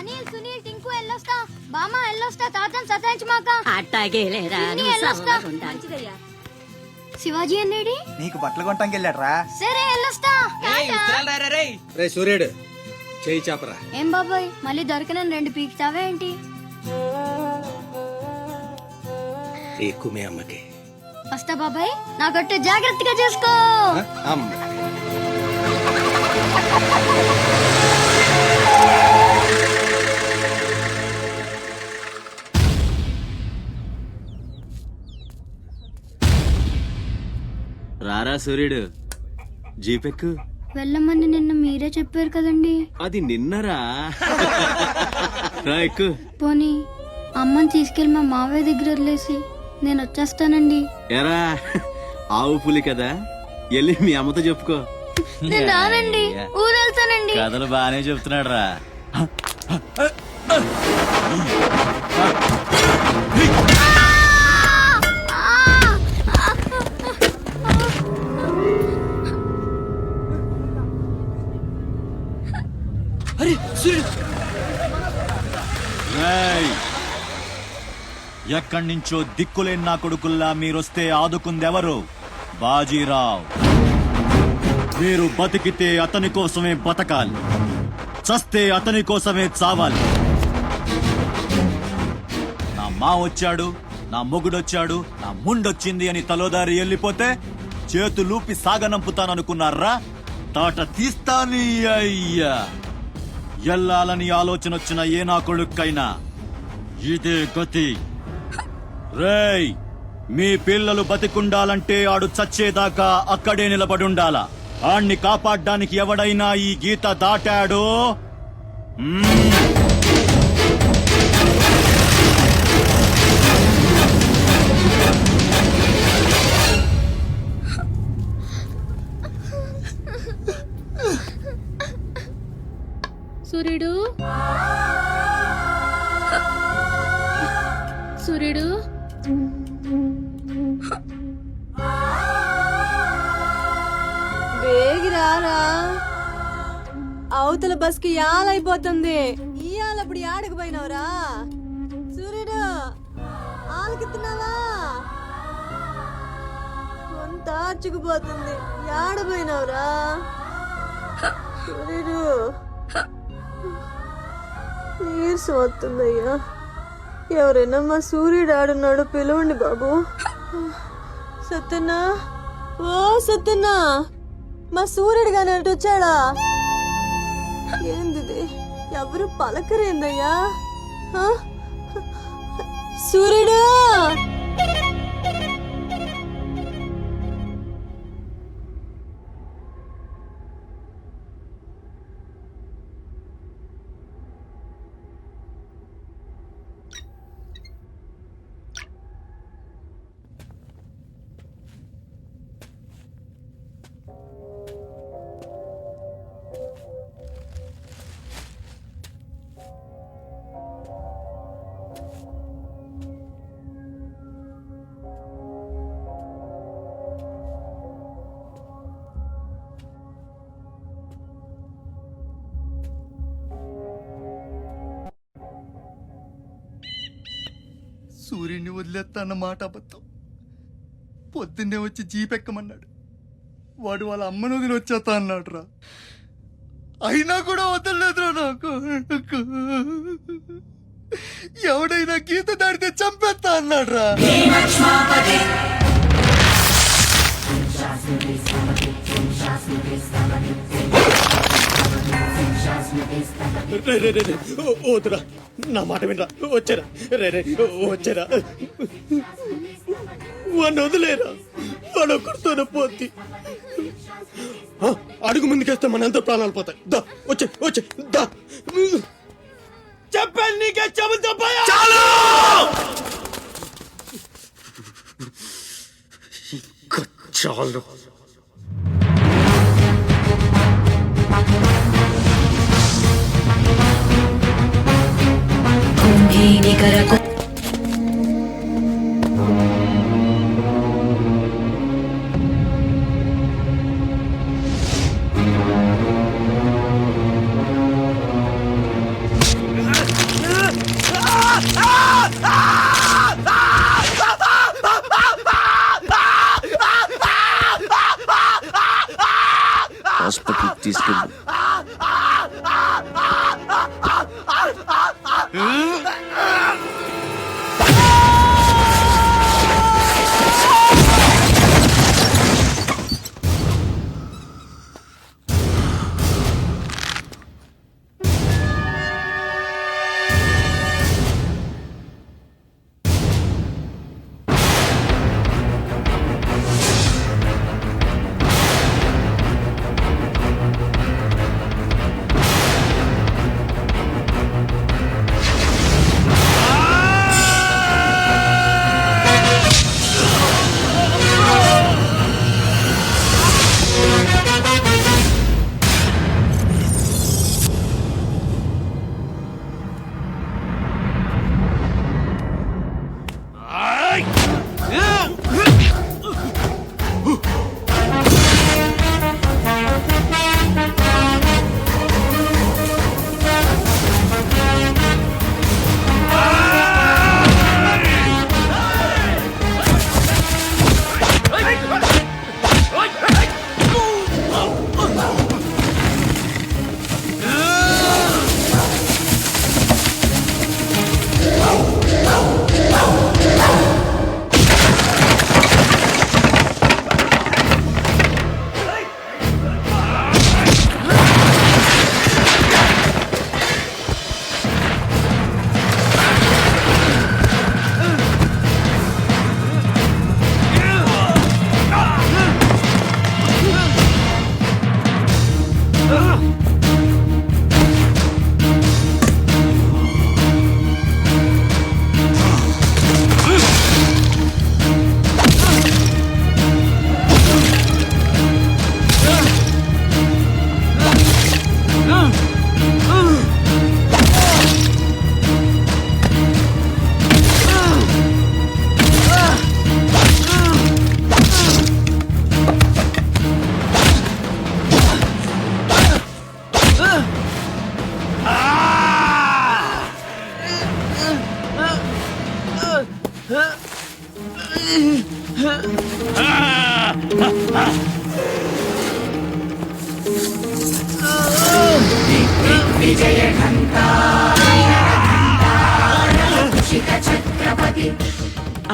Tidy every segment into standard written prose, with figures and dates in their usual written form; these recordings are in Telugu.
అనిల్ సునీల్ టింకు ఎల్లొస్తా బామ్మ ఎల్లొస్తా తాతని సతాయించమాక అట్టాగేలేరా ఎల్లొస్తా శివాజీ అన్నేడి నీకు బట్టలు కొనటానికి వెళ్ళాడ్రా. సరే ఎల్లొస్తా రే సూర్యుడు చేయి చాపరా. ఏం బాబాయ్ మళ్ళీ దొరికిన 2 పీకుతావే ఏంటి? ఎక్కువే అమ్మకి. వస్తా బాబాయ్ నా గట్టు జాగ్రత్తగా చేసుకో. అమ్మ రారా సూర్యుడు జీపెక్కు. వెళ్ళమని నిన్న మీరే చెప్పారు కదండి. అది నిన్నరా. రా ఎక్కు. పోనీ అమ్మని తీసుకెళ్లి మా మావయ్య దగ్గర వదిలేసి నేను వచ్చేస్తానండి. ఎరా ఆవు పులి కదా, వెళ్ళి మీ అమ్మతో చెప్పుకో. నేను రానండి, ఊరెళ్తానండి. కథలు బానే చెప్తున్నాడు రా. ఎక్కడి నుంచో దిక్కులేని నా కొడుకుల్లా మీరొస్తే ఆదుకుందెవరు? బాజీరావ్. మీరు బతికితే అతని కోసమే బతకాలి, చస్తే అతని కోసమే చావాలి. నా మా వచ్చాడు, నా మొగుడొచ్చాడు, నా ముండొచ్చింది అని తలోదారి వెళ్ళిపోతే చేతులూపి సాగనంపుతాననుకున్నారా? తాట తీస్తాని అయ్యా. ఎల్లాలని ఆలోచన వచ్చిన ఏ నా కొడుక్కైనా ఇదే గతి. రేయ్, మీ పిల్లలు బతికుండాలంటే ఆడు చచ్చేదాకా అక్కడే నిలబడుండాలా. ఆణ్ణి కాపాడ్డానికి ఎవడైనా ఈ గీత దాటాడో సూర్యుడు సూర్యుడు వేగిరారా, అవతల బస్ కి యాలైపోతుంది. ఇయాలప్పుడు యాడకు పోయినవరా? సూర్యుడు ఆలకిస్తున్నావా? కొంత ఆర్చుకుపోతుంది. యాడ పోయినవరా సూర్యుడు? నీరసం వస్తుందయ్యా. ఎవరైనా మా సూర్యుడు ఆడున్నాడు, పిలవండి బాబు. సత్యన్నా, ఓ సత్యన్నా, మా సూర్యుడు గాని అటు వచ్చాడా? ఏంది ఎవరు పలకరేందయ్యా? సూర్యుడు సూర్యుడిని వదిలేస్తా అన్న మాట అబద్ధం. పొద్దున్నే వచ్చి జీపెక్కమన్నాడు. వాడు వాళ్ళ అమ్మను వదిలి వచ్చేస్తా అన్నాడు రా. అయినా కూడా వదలలేదురా నాకు. ఎవడైనా గీత దాడితే చంపేస్తా అన్నాడు రా. వద్దురా, నా మాట వినరా. వచ్చారా రే రే వచ్చారా. వాడిని వదిలేరా, వాడు ఒక్కడితోనే పోద్ది. అడుగు ముందుకేస్తే మనంతా ప్రాణాలు పోతాయి. దా వచ్చే వచ్చే దా. చెప్పాను నీకే, చెబుతా చాలు. తీసుకెళ్ళు.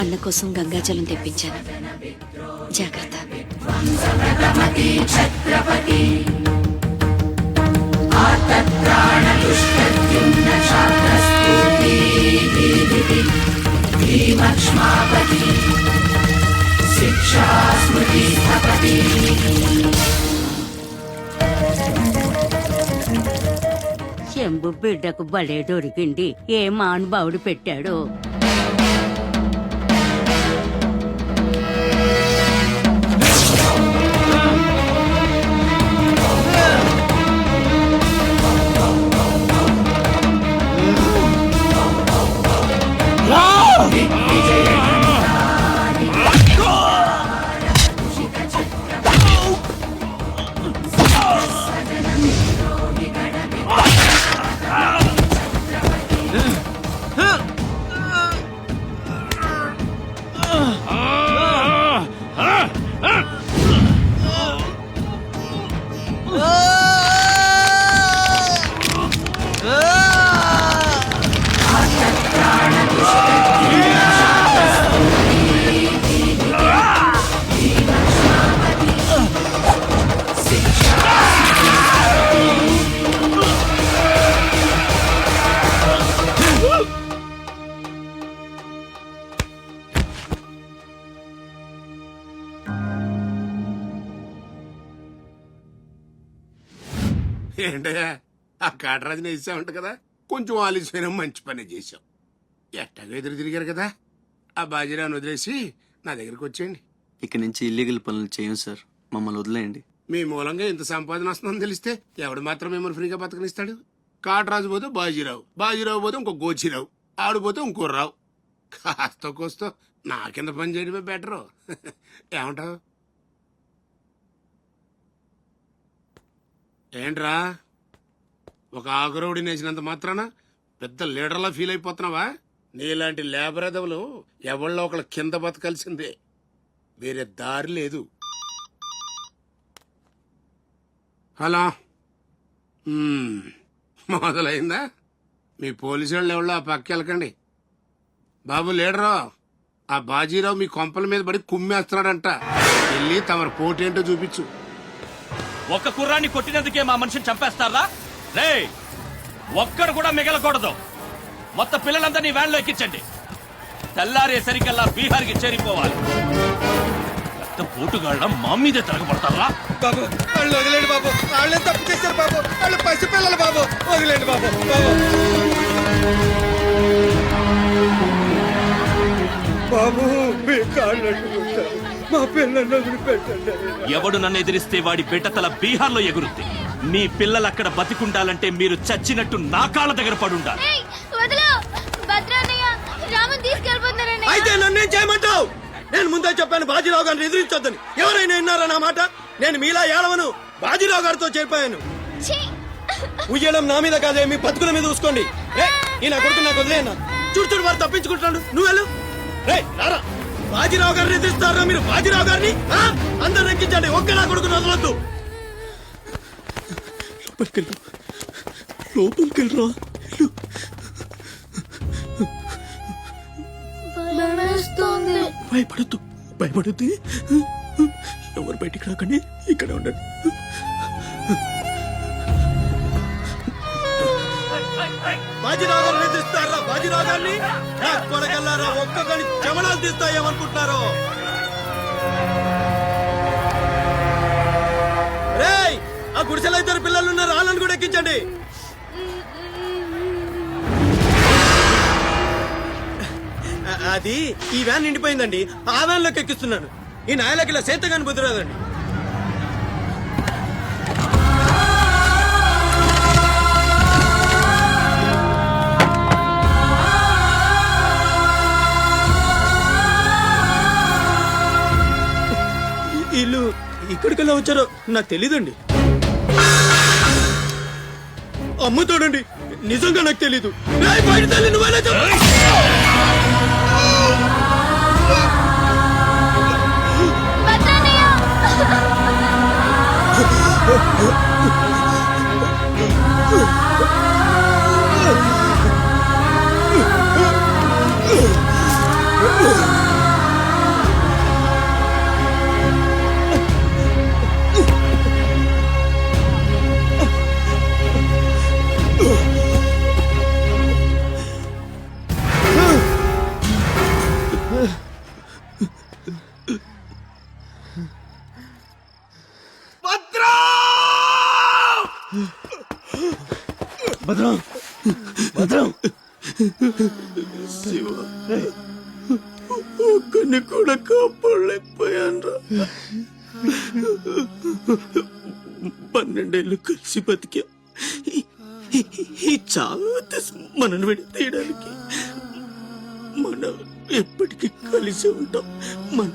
అన్న కోసం గంగాజలం తెప్పించాను. జాగ్రత్త. శంభు బిడ్డకు బలే దొరికింది. ఏ మానుభావుడు పెట్టాడు. ఏంటయ్యా ఆ కాటరాజుని వేసామంట కదా, కొంచెం ఆలస్యమైన మంచి పని చేశాం. ఎట్టగా ఎదురు తిరిగారు కదా, ఆ బాజీరాన్ని వదిలేసి నా దగ్గరికి వచ్చేయండి. ఇక నుంచి ఇల్లీగల్ పనులు చేయం సార్, మమ్మల్ని వదిలేయండి. మీ మూలంగా ఇంత సంపాదన వస్తుందని తెలిస్తే ఎవడు మాత్రం మిమ్మల్ని ఫ్రీగా బతకనిస్తాడు? కాటరాజు పోతే బాజీరావు, బాజీరావు పోతే ఇంకో గోచిరావు, ఆడిపోతే ఇంకో రావు. కాస్త కోస్తో నా కింద పని చేయడమే బెటరు. ఏమంటావు? ఏంట్రా ఒక ఆకురవుడి నేసినంత మాత్రాన పెద్ద లీడర్లా ఫీల్ అయిపోతున్నావా? నీలాంటి లేబర్ ఎదవలు ఎవళ్ళో ఒకళ్ళ కింద బతకాల్సిందే, వేరే దారి లేదు. హలో మొదలైందా? మీ పోలీసు వాళ్ళు ఎవరో ఆ పక్క వెళ్ళకండి. బాబు లీడరు, ఆ బాజీరావు మీ కొంపల మీద పడి కుమ్మేస్తున్నాడంట. వెళ్ళి తమరు పోటేంటో చూపించు. ఒక్క కుర్రాన్ని కొట్టినందుకే మా మనిషిని చంపేస్తారా? రే, ఒక్కడు కూడా మిగలకూడదు. మొత్తం పిల్లలందరినీ వ్యాన్లో ఎక్కించండి. తెల్లారేసరికల్లా బీహార్కి చేరిపోవాలి. పెద్ద పోటుగాళ్ళ మా మీదే తిరగబడతారా? బాబు వాళ్ళు వదిలేండి బాబు, వాళ్ళే తప్పు చేశారు బాబు, వాళ్ళు పసిపిల్లలు బాబు, వదిలేండి బాబు. బాబు మీ కాళ్ళు మా పిల్లల్ని వదిలిపెట్టండి. ఎవడు నన్ను ఎదిరిస్తే వాడి బిడ్డతల బీహార్లో ఎగురుద్ది. మీ పిల్లలు అక్కడ బతికుండాలంటే మీరు చచ్చినట్టు నా కాళ్ళ దగ్గర పడుండాలి. అయితే నన్నేం చేయమంటావు? నేను ముందే చెప్పాను బాజీరావు గారిని ఎదిరించొద్దని. ఎవరైనా విన్నారా నా మాట? నేను మీలా ఏడవను, బాజీరావు గారితో చేరిపోయాను. ఉయ్యడం నా మీద కాదే, మీ బతుకుల మీద చూసుకోండి. ఈ నా కొడుకు నాకు వదిలేనా? చూడు చూడు వారు తప్పించుకుంటున్నాడు, నువ్వెళ్ళు. రే రారా, బాజీరావు గారిని ఎదిరిస్తారా మీరు? బాజీరావు గారిని అందరు ఎక్కించండి, ఒక్క నా కొడుకుని వదలొద్దు. లోపలికెళ్ళరా. భయపడద్దు, భయపడద్దు. ఎవరు బయటికి రాకండి, ఇక్కడ ఉండండి. బాజీరావు గారిని ఎదిరిస్తారా? బాజీరావు గారిని కొడగల్లారా, ఒక్కొక్కని చెమడాలు తీస్తాయేమనుకుంటున్నారు? రేయ్, ఆ గుడిసెలో ఇద్దరు పిల్లలు ఉన్నారు, వాళ్ళని కూడా ఎక్కించండి. అది ఈ వ్యాన్ నిండిపోయిందండి, ఆ వ్యాన్ లోకి ఎక్కిస్తున్నాను. ఈ నాయలకి ఇలా సేతగాని బుద్ధిరాదండి. వీళ్ళు ఇక్కడికెళ్ళా వచ్చారో నాకు తెలీదండి. అమ్మ చూడండి, నిజంగా నాకు తెలీదు. బయట తల్లి నువ్వేనా చెప్పు. భద్రం, భద్రం, శివ, ఒక్కడిని కూడా కాపాడలేకపోయాను. 12 ఏళ్ళు కలిసి బతికా. ఈ చావు మనను విడతీయడానికి మనం ఎప్పటికీ కలిసి ఉంటాం. మన